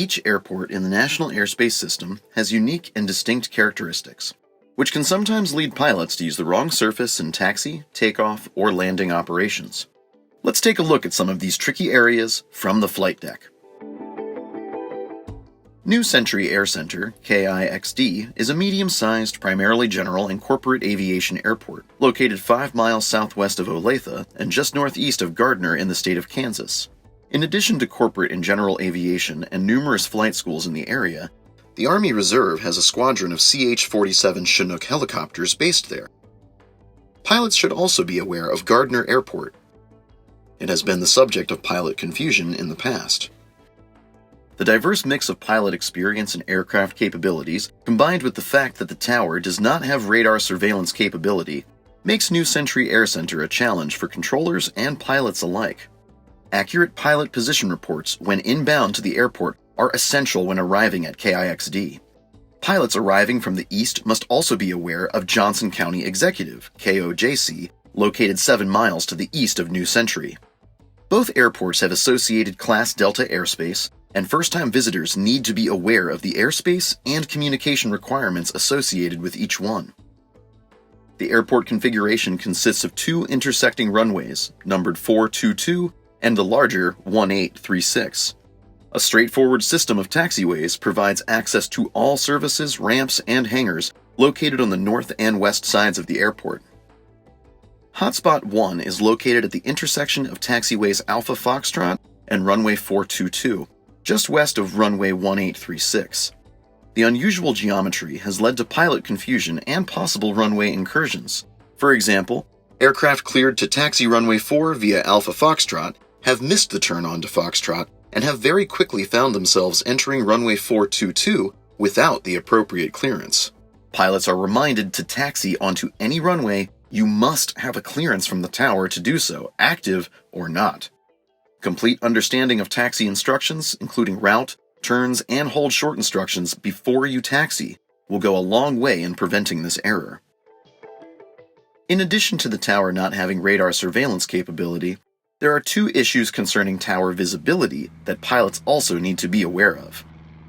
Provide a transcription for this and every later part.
Each airport in the National Airspace System has unique and distinct characteristics, which can sometimes lead pilots to use the wrong surface in taxi, takeoff, or landing operations. Let's take a look at some of these tricky areas from the flight deck. New Century AirCenter, KIXD, is a medium-sized, primarily general and corporate aviation airport located 5 miles southwest of Olathe and just northeast of Gardner in the state of Kansas. In addition to corporate and general aviation and numerous flight schools in the area, the Army Reserve has a squadron of CH-47 Chinook helicopters based there. Pilots should also be aware of Gardner Airport. It has been the subject of pilot confusion in the past. The diverse mix of pilot experience and aircraft capabilities, combined with the fact that the tower does not have radar surveillance capability, makes New Century AirCenter a challenge for controllers and pilots alike. Accurate pilot position reports when inbound to the airport are essential when arriving at KIXD. Pilots arriving from the east must also be aware of Johnson County Executive, KOJC, located 7 miles to the east of New Century. Both airports have associated Class Delta airspace, and first-time visitors need to be aware of the airspace and communication requirements associated with each one. The airport configuration consists of 2 intersecting runways, numbered 422 and the larger 1836. A straightforward system of taxiways provides access to all services, ramps, and hangars located on the north and west sides of the airport. Hotspot 1 is located at the intersection of taxiways Alpha Foxtrot and runway 422, just west of runway 1836. The unusual geometry has led to pilot confusion and possible runway incursions. For example, aircraft cleared to taxi runway 4 via Alpha Foxtrot have missed the turn on to Foxtrot and have very quickly found themselves entering runway 422 without the appropriate clearance. Pilots are reminded to taxi onto any runway. You must have a clearance from the tower to do so, active or not. Complete understanding of taxi instructions, including route, turns, and hold short instructions before you taxi, will go a long way in preventing this error. In addition to the tower not having radar surveillance capability, there are 2 issues concerning tower visibility that pilots also need to be aware of.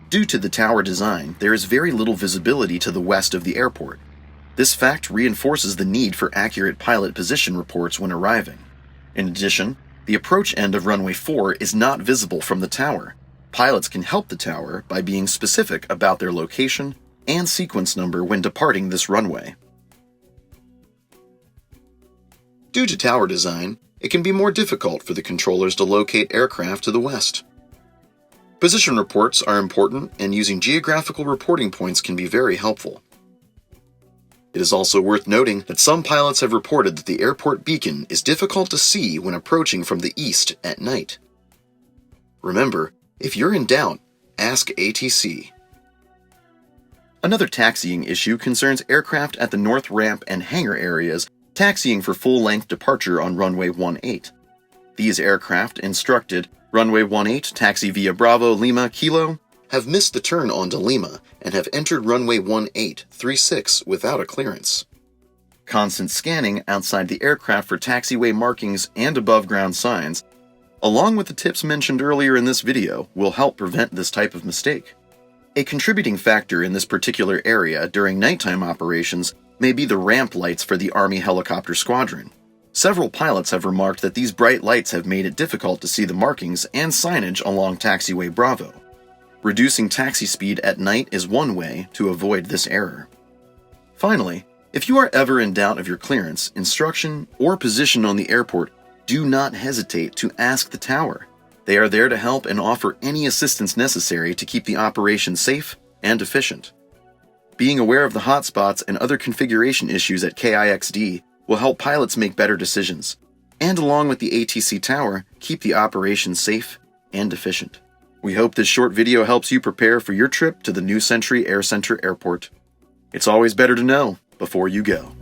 Due to the tower design, there is very little visibility to the west of the airport. This fact reinforces the need for accurate pilot position reports when arriving. In addition, the approach end of runway 4 is not visible from the tower. Pilots can help the tower by being specific about their location and sequence number when departing this runway. Due to tower design, it can be more difficult for the controllers to locate aircraft to the west. Position reports are important, and using geographical reporting points can be very helpful. It is also worth noting that some pilots have reported that the airport beacon is difficult to see when approaching from the east at night. Remember, if you're in doubt, ask ATC. Another taxiing issue concerns aircraft at the north ramp and hangar areas taxiing for full-length departure on runway 18. These aircraft instructed runway 18 taxi via Bravo Lima Kilo have missed the turn onto Lima and have entered runway 1836 without a clearance. Constant scanning outside the aircraft for taxiway markings and above-ground signs, along with the tips mentioned earlier in this video, will help prevent this type of mistake. A contributing factor in this particular area during nighttime operations may be the ramp lights for the Army Helicopter Squadron. Several pilots have remarked that these bright lights have made it difficult to see the markings and signage along taxiway Bravo. Reducing taxi speed at night is one way to avoid this error. Finally, if you are ever in doubt of your clearance, instruction, or position on the airport, do not hesitate to ask the tower. They are there to help and offer any assistance necessary to keep the operation safe and efficient. Being aware of the hotspots and other configuration issues at KIXD will help pilots make better decisions, and along with the ATC tower, keep the operation safe and efficient. We hope this short video helps you prepare for your trip to the New Century AirCenter Airport. It's always better to know before you go.